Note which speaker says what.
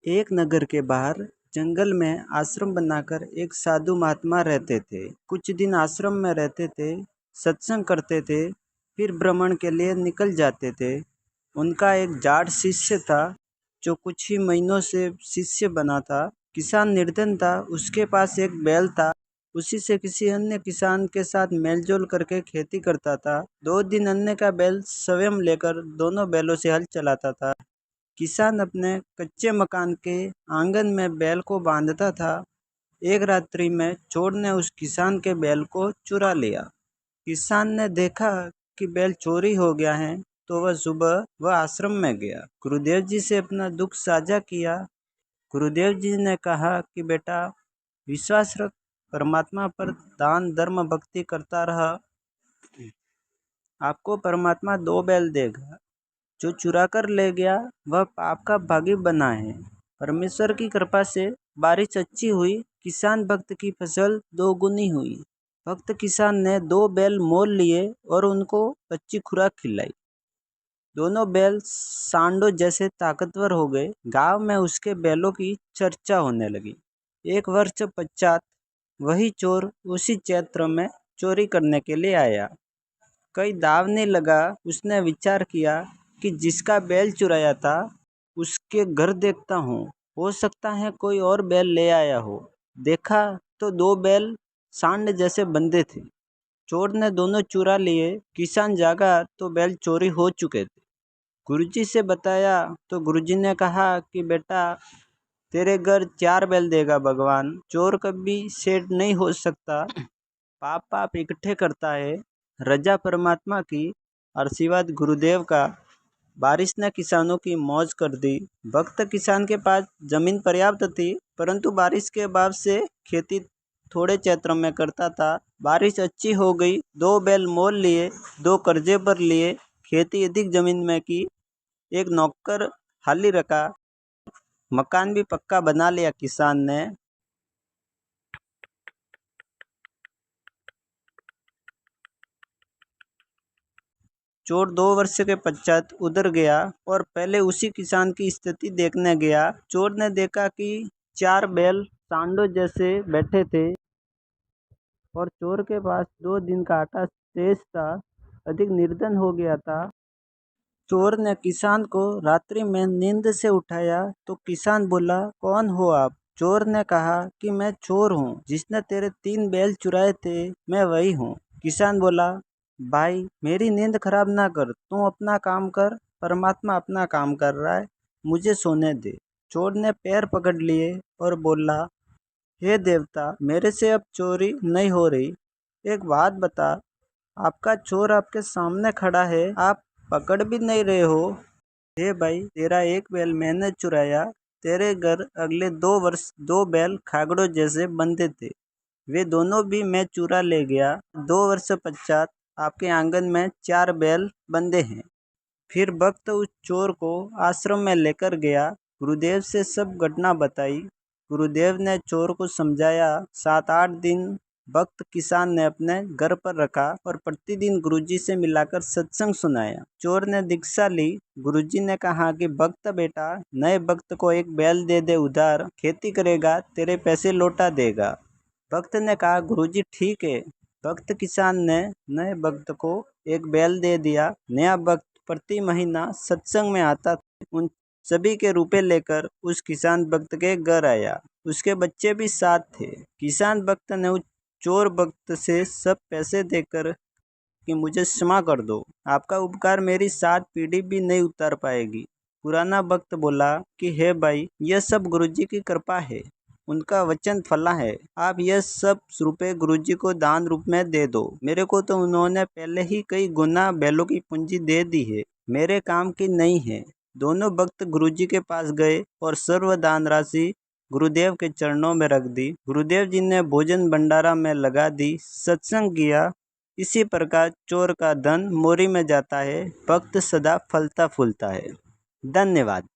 Speaker 1: एक नगर के बाहर जंगल में आश्रम बनाकर एक साधु महात्मा रहते थे। कुछ दिन आश्रम में रहते थे, सत्संग करते थे, फिर भ्रमण के लिए निकल जाते थे। उनका एक जाट शिष्य था जो कुछ ही महीनों से शिष्य बना था। किसान निर्धन था, उसके पास एक बैल था। उसी से किसी अन्य किसान के साथ मेलजोल करके खेती करता था। 2 दिन अन्य का बैल स्वयं लेकर दोनों बैलों से हल चलाता था। किसान अपने कच्चे मकान के आंगन में बैल को बांधता था। एक रात्रि में चोर ने उस किसान के बैल को चुरा लिया। किसान ने देखा कि बैल चोरी हो गया है, तो वह सुबह आश्रम में गया, गुरुदेव जी से अपना दुख साझा किया। गुरुदेव जी ने कहा कि बेटा, विश्वास रख, परमात्मा पर दान धर्म भक्ति करता रहा, आपको परमात्मा 2 बैल देगा। जो चुरा कर ले गया वह पाप का भागी बना है। परमेश्वर की कृपा से बारिश अच्छी हुई, किसान भक्त की फसल 2 गुनी हुई। भक्त किसान ने 2 बैल मोल लिए और उनको अच्छी खुराक खिलाई। दोनों बैल सांडों जैसे ताकतवर हो गए। गांव में उसके बैलों की चर्चा होने लगी। 1 वर्ष पश्चात वही चोर उसी क्षेत्र में चोरी करने के लिए आया। कई दाव नहीं लगा, उसने विचार किया कि जिसका बैल चुराया था उसके घर देखता हूँ, हो सकता है कोई और बैल ले आया हो। देखा तो 2 बैल सांड जैसे बंधे थे। चोर ने दोनों चुरा लिए। किसान जागा तो बैल चोरी हो चुके थे। गुरुजी से बताया तो गुरुजी ने कहा कि बेटा, तेरे घर 4 बैल देगा भगवान। चोर कभी सेठ नहीं हो सकता, पाप पाप इकट्ठे करता है। रजा परमात्मा की, आशीर्वाद गुरुदेव का। बारिश ने किसानों की मौज कर दी। भक्त किसान के पास जमीन पर्याप्त थी, परंतु बारिश के अभाव से खेती थोड़े क्षेत्र में करता था। बारिश अच्छी हो गई, 2 बैल मोल लिए, 2 कर्जे पर लिए, खेती अधिक जमीन में की, एक नौकर हाली रखा, मकान भी पक्का बना लिया किसान ने। चोर 2 वर्ष के पश्चात उधर गया और पहले उसी किसान की स्थिति देखने गया। चोर ने देखा कि 4 बैल सांडों जैसे बैठे थे और चोर के पास 2 दिन का आटा शेष था, अधिक निर्धन हो गया था। चोर ने किसान को रात्रि में नींद से उठाया तो किसान बोला, कौन हो आप? चोर ने कहा कि मैं चोर हूँ, जिसने तेरे 3 बैल चुराए थे, मैं वही हूँ। किसान बोला, भाई मेरी नींद खराब ना कर, तू अपना काम कर, परमात्मा अपना काम कर रहा है, मुझे सोने दे। चोर ने पैर पकड़ लिए और बोला, हे देवता, मेरे से अब चोरी नहीं हो रही। एक बात बता, आपका चोर आपके सामने खड़ा है, आप पकड़ भी नहीं रहे हो। हे भाई, तेरा 1 बैल मैंने चुराया। तेरे घर अगले 2 वर्ष 2 बैल खागड़ों जैसे बंधे थे, वे दोनों भी मैं चुरा ले गया। 2 वर्ष पश्चात आपके आंगन में 4 बैल बंधे हैं। फिर भक्त उस चोर को आश्रम में लेकर गया, गुरुदेव से सब घटना बताई। गुरुदेव ने चोर को समझाया। 7-8 दिन भक्त किसान ने अपने घर पर रखा और प्रतिदिन गुरुजी से मिलाकर सत्संग सुनाया। चोर ने दीक्षा ली। गुरुजी ने कहा कि भक्त बेटा, नए भक्त को 1 बैल दे दे उधार, खेती करेगा तेरे पैसे लौटा देगा। भक्त ने कहा, गुरुजी ठीक है। भक्त किसान ने नए भक्त को 1 बैल दे दिया। नया भक्त प्रति महीना सत्संग में आता, उन सभी के रुपए लेकर उस किसान भक्त के घर आया। उसके बच्चे भी साथ थे। किसान भक्त ने उस चोर भक्त से सब पैसे देकर कि मुझे क्षमा कर दो, आपका उपकार मेरी 7 पीढ़ी भी नहीं उतार पाएगी। पुराना भक्त बोला कि हे भाई, यह सब गुरुजी की कृपा है, उनका वचन फला है। आप यह सब रुपए गुरुजी को दान रूप में दे दो। मेरे को तो उन्होंने पहले ही कई गुना बैलों की पूंजी दे दी है, मेरे काम की नहीं है। दोनों भक्त गुरुजी के पास गए और सर्व दान राशि गुरुदेव के चरणों में रख दी। गुरुदेव जी ने भोजन भंडारा में लगा दी, सत्संग किया। इसी प्रकार चोर का धन मोरी में जाता है, भक्त सदा फलता फूलता है। धन्यवाद।